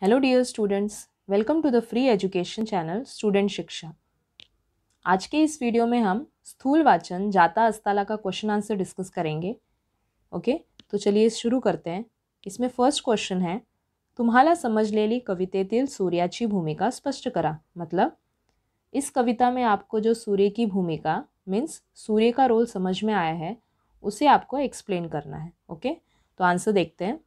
Hello dear students, welcome to the free education channel student Shiksha. आज के इस video में हम स्थूल वाचन जाता अस्ताला का क्वेश्चन आंसर डिस्कस करेंगे। ओके, तो चलिए शुरू करते हैं। इसमें फर्स्ट क्वेश्चन है, तुम्हाला समजलेली कवितेतील सूर्याची भूमिका स्पष्ट करा। मतलब इस कविता में आपको जो सूर्य की भूमिका मीन्स सूर्य का रोल समझ में आया है उसे आपको एक्सप्लेन करना है। ओके, तो आंसर देखते हैं।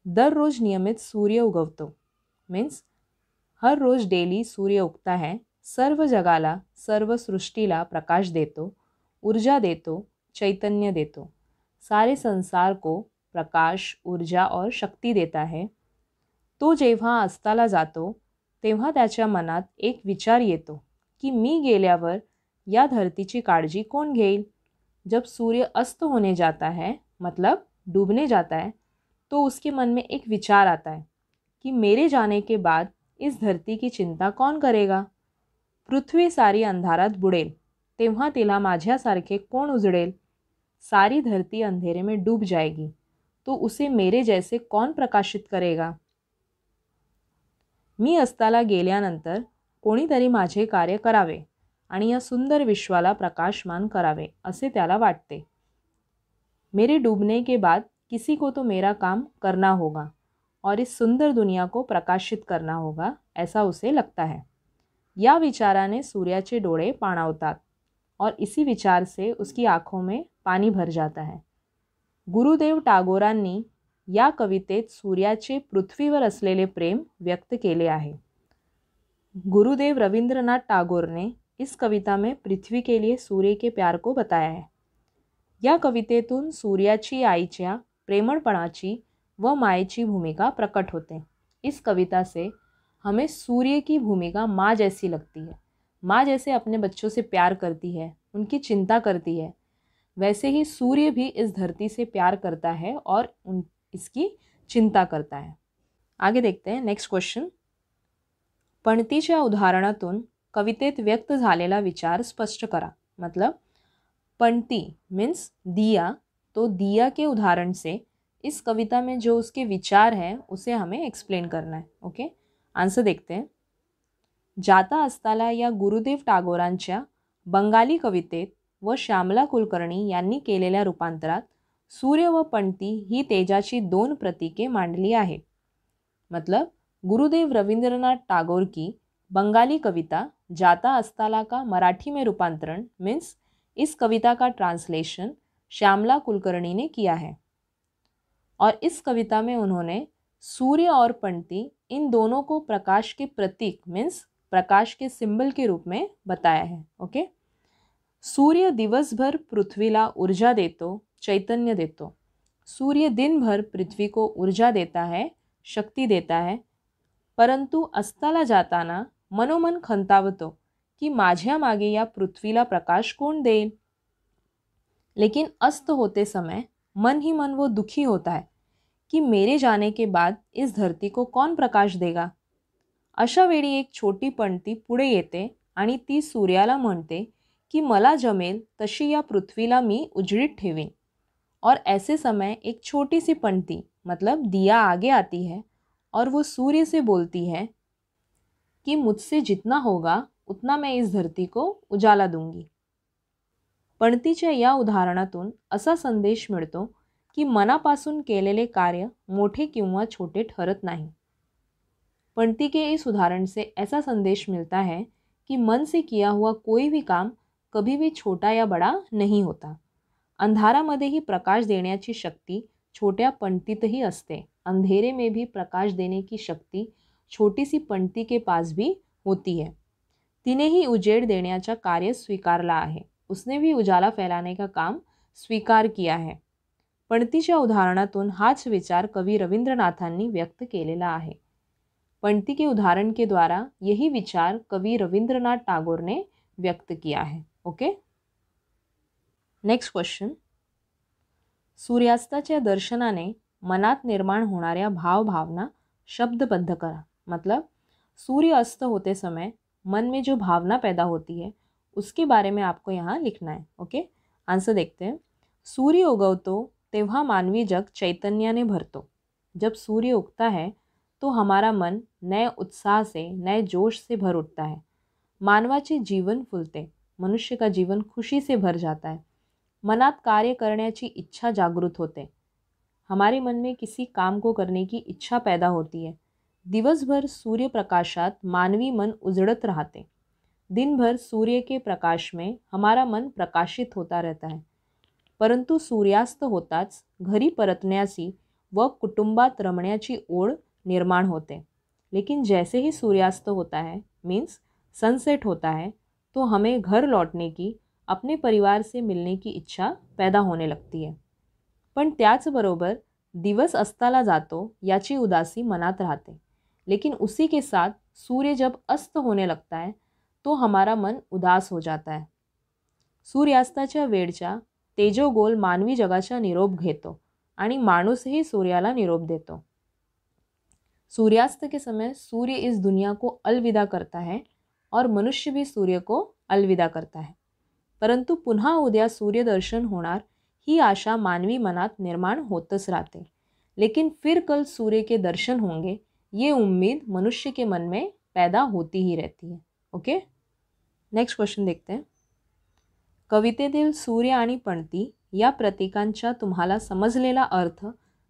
दररोज नियमित सूर्य उगवतो मीन्स हर रोज डेली सूर्य उगता है, सर्व जगाला सर्व सृष्टीला प्रकाश देतो, ऊर्जा देतो, चैतन्य देतो, सारे संसार को प्रकाश, ऊर्जा और शक्ति देता है। तो जेव्हा अस्ताला जातो तेव्हा त्याच्या मनात एक विचार येतो की मी गेल्यावर या धरतीची काळजी कोण घेईल। जब सूर्य अस्त होने जाता है मतलब डूबने जाता है तो उसके मन में एक विचार आता है कि मेरे जाने के बाद इस धरती की चिंता कौन करेगा। पृथ्वी सारी अंधारात बुडेल तेव्हा तिला माझ्यासारखे कोण उजडेल। सारी धरती अंधेरे में डूब जाएगी तो उसे मेरे जैसे कौन प्रकाशित करेगा। मी अस्ताला गेल्यानंतर कोणीतरी माझे कार्य करावे आणि या सुंदर विश्वाला प्रकाशमान करावे असे त्याला वाटते। मेरे डूबने के बाद किसी को तो मेरा काम करना होगा और इस सुंदर दुनिया को प्रकाशित करना होगा, ऐसा उसे लगता है। या विचाराने सूर्याचे डोळे पाणावतात और इसी विचार से उसकी आँखों में पानी भर जाता है। गुरुदेव टागोरांनी या कवितेत सूर्याचे पृथ्वीवर असलेले प्रेम व्यक्त केले आहे। गुरुदेव रविंद्रनाथ टागोर ने इस कविता में पृथ्वी के लिए सूर्य के प्यार को बताया है। या कवितेतून सूर्याची आईच्या प्रेमळपणाची व मायेची भूमिका प्रकट होते। इस कविता से हमें सूर्य की भूमिका माँ जैसी लगती है। माँ जैसे अपने बच्चों से प्यार करती है, उनकी चिंता करती है, वैसे ही सूर्य भी इस धरती से प्यार करता है और इसकी चिंता करता है। आगे देखते हैं नेक्स्ट क्वेश्चन। पणतीच्या उदाहरणातून कवितेत व्यक्त झालेला विचार स्पष्ट करा। मतलब पणती मीन्स दिया, तो दिया के उदाहरण से इस कविता में जो उसके विचार हैं उसे हमें एक्सप्लेन करना है। ओके, आंसर देखते हैं। जाता अस्ताला या गुरुदेव टागोरांच्या बंगाली कवितेत व श्यामला कुलकर्णी यांनी केलेल्या रूपांतरात सूर्य व पणती ही तेजाची दोन प्रतीके मांडली आहे। मतलब गुरुदेव रविंद्रनाथ टागोर की बंगाली कविता जाता अस्ताला का मराठी में रूपांतरण मीन्स इस कविता का ट्रांसलेशन श्यामला कुलकर्णी ने किया है और इस कविता में उन्होंने सूर्य और पणती इन दोनों को प्रकाश के प्रतीक मीन्स प्रकाश के सिंबल के रूप में बताया है। ओके, सूर्य दिवसभर पृथ्वीला ऊर्जा देतो, चैतन्य देतो। सूर्य दिन भर पृथ्वी को ऊर्जा देता है, शक्ति देता है, परंतु अस्ताला जाताना मनोमन खंतावतो कि माझ्या मागे या पृथ्वीला प्रकाश कौन देईल। लेकिन अस्त होते समय मन ही मन वो दुखी होता है कि मेरे जाने के बाद इस धरती को कौन प्रकाश देगा। अशा वेळी एक छोटी पणती पुढे येते आणि ती सूर्याला म्हणते कि मला जमेल तशी या पृथ्वीला मी उजळीत ठेवीन। और ऐसे समय एक छोटी सी पंक्ति मतलब दिया आगे आती है और वो सूर्य से बोलती है कि मुझसे जितना होगा उतना मैं इस धरती को उजाला दूंगी। पणतीच्या या उदाहरणातून असा संदेश मिळतो की मनापासून केलेले कार्य मोठे किंवा छोटे ठरत नाही। पणती के इस उदाहरण से ऐसा संदेश मिलता है कि मन से किया हुआ कोई भी काम कभी भी छोटा या बड़ा नहीं होता। अंधारामध्येही प्रकाश देण्याची शक्ति छोट्या पंक्तीतही असते। अंधेरे में भी प्रकाश देने की शक्ति छोटी सी पंक्ति के पास भी होती है। तिने ही उजेड देण्याचा कार्य स्वीकारला आहे, उसने भी उजाला फैलाने का काम स्वीकार किया है। पणतीच्या उदाहरणातून हाच विचार कवि रविंद्रनाथांनी व्यक्त केलेला आहे। पणती के उदाहरण के द्वारा यही विचार कवि रविंद्रनाथ टागोर ने व्यक्त किया है। Okay, next question. सूर्यास्ताच्या दर्शनाने मनात निर्माण होणाऱ्या भावना शब्दबद्ध करा। मतलब सूर्य अस्त होते समय मन में जो भावना पैदा होती है उसके बारे में आपको यहाँ लिखना है। ओके, आंसर देखते हैं। सूर्य उगवतो तेव्हा मानवी जग चैतन्याने भरतो। जब सूर्य उगता है तो हमारा मन नए उत्साह से, नए जोश से भर उठता है. मानवाचे जीवन फुलते. मनुष्य का जीवन खुशी से भर जाता है. मनात कार्य करण्याची इच्छा जागृत होते. हमारे मन में किसी काम को करने की इच्छा पैदा होती है. दिवसभर सूर्यप्रकाशात मानवी मन उजड़त राहते. दिन भर सूर्य के प्रकाश में हमारा मन प्रकाशित होता रहता है. परंतु सूर्यास्त होताच घरी परतण्याची व कुटुंबात रमण्याची ओढ निर्माण होते. लेकिन जैसे ही सूर्यास्त होता है, मीन्स सनसेट होता है, तो हमें घर लौटने की, अपने परिवार से मिलने की इच्छा पैदा होने लगती है. पण त्याचबरोबर दिवस अस्ताला जातो याची उदासी मनात राहते. लेकिन उसी के साथ सूर्य जब अस्त होने लगता है तो हमारा मन उदास हो जाता है. सूर्यास्ताच्या वेळच्या तेजोगोल मानवी जगाचा निरोप घेतो आणि माणूसही सूर्याला निरोप देतो. सूर्यास्त के समय सूर्य इस दुनिया को अलविदा करता है और मनुष्य भी सूर्य को अलविदा करता है. परंतु पुन्हा उद्या सूर्यदर्शन होणार ही आशा मानवी मनात निर्माण होतच राहते. लेकिन फिर कल सूर्य के दर्शन होंगे ये उम्मीद मनुष्य के मन में पैदा होती ही रहती है. ओके, नेक्स्ट क्वेश्चन देखते हैं. कवितेतील सूर्य आणि पणती या प्रतीकांचा तुम्हाला समजलेला अर्थ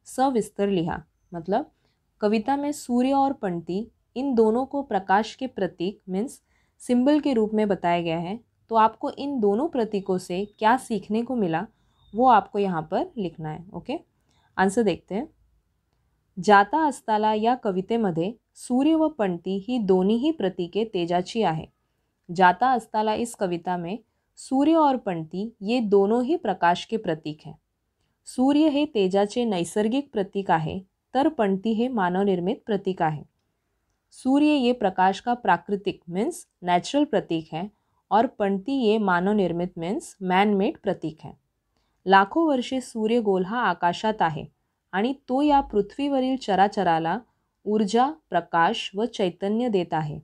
सविस्तर लिहा. मतलब कविता में सूर्य और पंक्ति इन दोनों को प्रकाश के प्रतीक मीन्स सिंबल के रूप में बताया गया है. तो आपको इन दोनों प्रतीकों से क्या सीखने को मिला वो आपको यहाँ पर लिखना है. ओके, आंसर देखते हैं. जाता अस्ताला या कवितेमध्ये सूर्य व पंक्ति ही दोन्ही प्रतीके तेजाची आहे. जाता अस्ताला इस कविता में सूर्य और पंक्ति ये दोनों ही प्रकाश के प्रतीक हैं. सूर्य हे तेजाचे नैसर्गिक प्रतीक आहे तर पंक्ति हे मानवनिर्मित प्रतीक आहे. सूर्य ये प्रकाश का प्राकृतिक मीन्स नेचुरल प्रतीक है और पंक्ति ये मानवनिर्मित मीन्स मॅन मेड प्रतीक है. लाखो वर्षे सूर्यगोल हा आकाशात आहे आणि तो या पृथ्वीवरील चराचराला ऊर्जा, प्रकाश व चैतन्य देत आहे.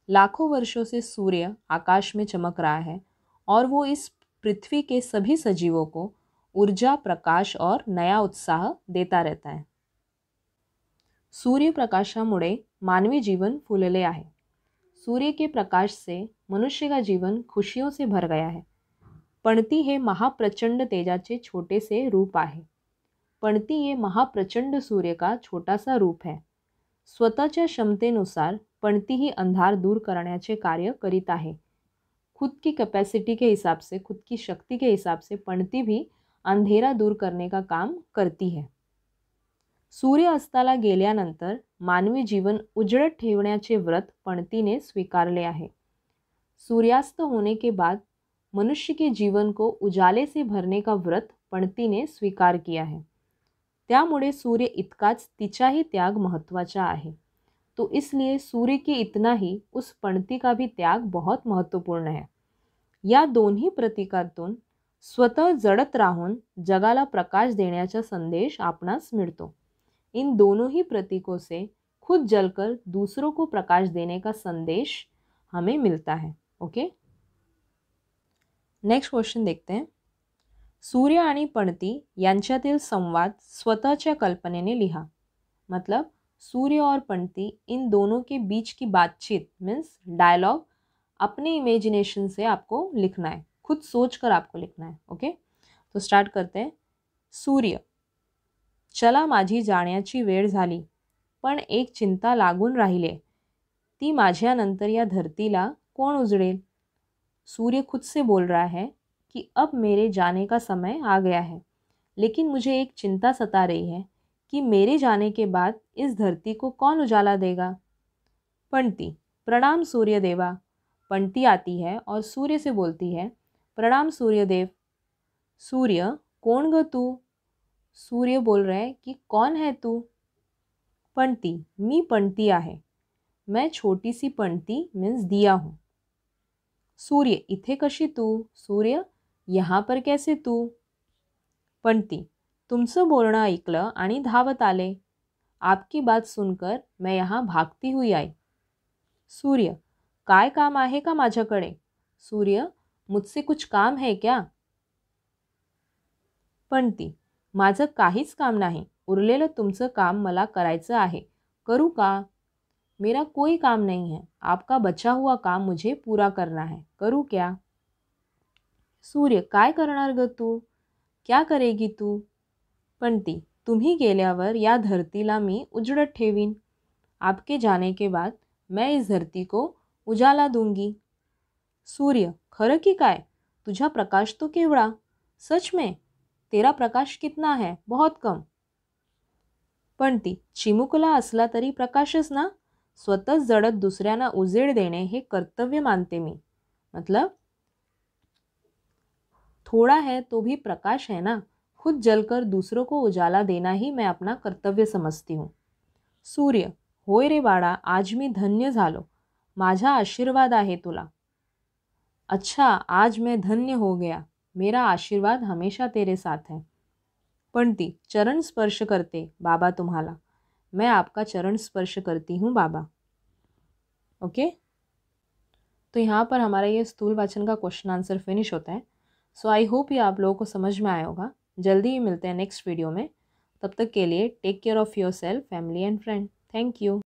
लाखों वर्षों से सूर्य आकाश में चमक रहा है और वो इस पृथ्वी के सभी सजीवों को ऊर्जा, प्रकाश और नया उत्साह देता रहता है. सूर्य प्रकाशामुळे मानवी जीवन फुलले आहे. सूर्य के प्रकाश से मनुष्य का जीवन खुशियों से भर गया है. पंक्ति हे महाप्रचंड तेजाचे छोटे से रूप आहे. पंक्ति ये महाप्रचंड सूर्य का छोटा सा रूप है. स्वतःच्या क्षमतेनुसार पंक्ति ही अंधार दूर करण्याचे कार्य करीत आहे. खुद की कैपेसिटी के हिसाब से, खुद की शक्ति के हिसाब से पंक्ति भी अंधेरा दूर करने का काम करती है. सूर्य अस्ताला गेल्यानंतर मानवी जीवन उजळत ठेवण्याचे व्रत पंक्तिने स्वीकारले आहे. सूर्यास्त होने के बाद मनुष्य के जीवन को उजाले से भरने का व्रत पंक्तिने स्वीकार किया है. त्यामुळे सूर्य इतकाच तिचाही त्याग महत्त्वाचा आहे. तो इसलिए सूर्य के इतना ही उस पंक्ति का भी त्याग बहुत महत्त्वपूर्ण है. या दोन्ही प्रतीकातून स्वतः जडत राहून जगाला प्रकाश देण्याचा संदेश आपणास मिळतो. इन दोनों ही प्रतीकों से खुद जलकर दूसरों को प्रकाश देने का संदेश हमें मिलता है. ओके, नेक्स्ट क्वेश्चन देखते हैं. सूर्य आणि पंक्ति यांच्यातील संवाद स्वतःच्या कल्पनेने लिहा. मतलब सूर्य और पंक्ति इन दोनों के बीच की बातचीत मीन्स डायलॉग अपने इमेजिनेशन से आपको लिखना है. खुद सोच कर आपको लिखना है. ओके, तो स्टार्ट करते हैं. सूर्य, चला माझी जाण्याची वेळ झाली, पण एक चिंता लागून राहिले, ती माझ्यानंतर या धरतीला कोण उजळेल. सूर्य खुद से बोल रहा है कि अब मेरे जाने का समय आ गया है, लेकिन मुझे एक चिंता सता रही है कि मेरे जाने के बाद इस धरती को कौन उजाला देगा. पंक्ति, प्रणाम सूर्यदेवा. पंक्ति आती है और सूर्य से बोलती है, प्रणाम सूर्यदेव. सूर्य, कौन ग तू. सूर्य बोल रहे हैं कि कौन है तू. पंक्ति, मी पंक्ति आहे. मैं छोटी सी पंक्ति मीन्स दिया हूँ. सूर्य, इथे कशी तू. सूर्य, यहाँ पर कैसे तू. पंक्ति, तुमचं बोलणं ऐकलं आणि धावत आले. आपकी बात सुनकर मैं यहाँ भागती हुई आई. सूर्य, काय काम आहे का माझ्याकडे. सूर्य, मुझसे कुछ काम है क्या. पंक्ति, माझं काहीच काम नाही. उरलेलं तुमचं काम मला करायचं आहे, करूँ का? मेरा कोई काम नहीं है, आपका बचा हुआ काम मुझे पूरा करना है, करू क्या? सूर्य, काय करणार ग तू? क्या करेगी तू? पणती, तुम्ही गेल्यावर या धरतीला मी उजळत ठेवीन. आपके जाने के बाद मैं इस धरती को उजाला दूंगी. सूर्य, खरं की काय? तुझा प्रकाश तो केवढा. सच में? तेरा प्रकाश कितना है? बहुत कम. पणती, चिमुकला असला तरी प्रकाशच ना. स्वतःच जळत दुसऱ्यांना उजेड देणे हे कर्तव्य मानते मी. मतलब थोड़ा है तो भी प्रकाश है ना. खुद जलकर दूसरों को उजाला देना ही मैं अपना कर्तव्य समझती हूँ. सूर्य, होय रे बाळा, आज मी धन्य झालो. माझा आशीर्वाद आहे तुला. अच्छा, आज मैं धन्य हो गया. मेरा आशीर्वाद हमेशा तेरे साथ है. पणती, चरण स्पर्श करते बाबा तुम्हाला. मैं आपका चरण स्पर्श करती हूँ बाबा. ओके. तो यहाँ पर हमारा ये स्थूल वाचन का क्वेश्चन आंसर फिनिश होता है. सो आई होप ये आप लोगों को समझ में आया होगा. जल्दी ही मिलते हैं नेक्स्ट वीडियो में. तब तक के लिए take care of yourself, family and friend. Thank you.